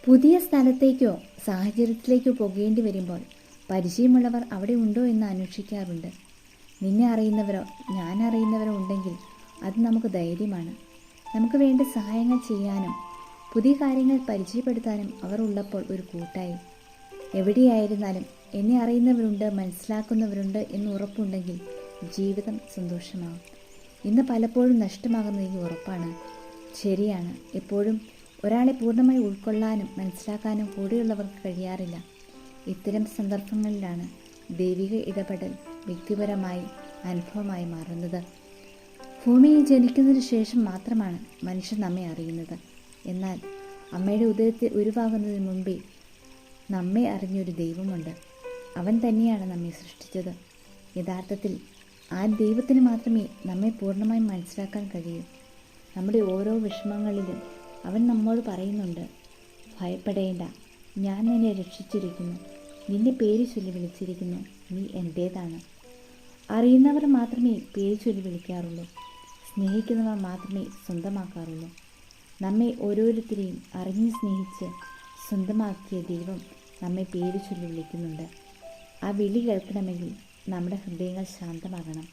പുതിയ സ്ഥലത്തേക്കോ സാഹചര്യത്തിലേക്കോ പോകേണ്ടി വരുമ്പോൾ പരിചയമുള്ളവർ അവിടെ ഉണ്ടോ എന്ന് അന്വേഷിക്കാറുണ്ട്. നിന്നെ അറിയുന്നവരോ ഞാൻ അറിയുന്നവരോ ഉണ്ടെങ്കിൽ അത് നമുക്ക് ധൈര്യമാണ്. നമുക്ക് വേണ്ട സഹായങ്ങൾ ചെയ്യാനും പുതിയ കാര്യങ്ങൾ പരിചയപ്പെടുത്താനും അവർ ഉള്ളപ്പോൾ ഒരു കൂട്ടായി. എവിടെയായിരുന്നാലും എന്നെ അറിയുന്നവരുണ്ട്, മനസ്സിലാക്കുന്നവരുണ്ട് എന്ന് ഉറപ്പുണ്ടെങ്കിൽ ജീവിതം സന്തോഷമാകും. ഇന്ന് പലപ്പോഴും നഷ്ടമാകുന്നത് ഈ ഉറപ്പാണ്. ശരിയാണ്, എപ്പോഴും ഒരാളെ പൂർണ്ണമായി ഉൾക്കൊള്ളാനും മനസ്സിലാക്കാനും കൂടെയുള്ളവർക്ക് കഴിയാറില്ല. ഇത്തരം സന്ദർഭങ്ങളിലാണ് ദൈവിക ഇടപെടൽ വ്യക്തിപരമായി അനുഭവമായി മാറുന്നത്. ഭൂമിയിൽ ജനിക്കുന്നതിന് ശേഷം മാത്രമാണ് മനുഷ്യൻ നമ്മെ അറിയുന്നത്. എന്നാൽ അമ്മയുടെ ഉദരത്തിൽ ഉരുവാകുന്നതിന് മുമ്പേ നമ്മെ അറിഞ്ഞൊരു ദൈവമുണ്ട്. അവൻ തന്നെയാണ് നമ്മെ സൃഷ്ടിച്ചത്. യഥാർത്ഥത്തിൽ ആ ദൈവത്തിന് മാത്രമേ നമ്മെ പൂർണ്ണമായി മനസ്സിലാക്കാൻ കഴിയൂ. നമ്മുടെ ഓരോ വിഷമങ്ങളിലും അവൻ നമ്മോട് പറയുന്നുണ്ട്, ഭയപ്പെടേണ്ട, ഞാൻ നിന്നെ രക്ഷിച്ചിരിക്കുന്നു, നിന്നെ പേര് ചൊല്ലി വിളിച്ചിരിക്കുന്നു, നീ എൻ്റേതാണ്. അറിയുന്നവർ മാത്രമേ പേര് ചൊല്ലി വിളിക്കാറുള്ളൂ. സ്നേഹിക്കുന്നവർ മാത്രമേ സ്വന്തമാക്കാറുള്ളൂ. നമ്മെ ഓരോരുത്തരെയും അറിഞ്ഞ് സ്നേഹിച്ച് സ്വന്തമാക്കിയ ദൈവം നമ്മെ പേര് ചൊല്ലി വിളിക്കുന്നുണ്ട്. ആ വിളി കേൾക്കണമെങ്കിൽ നമ്മുടെ ഹൃദയങ്ങൾ ശാന്തമാകണം.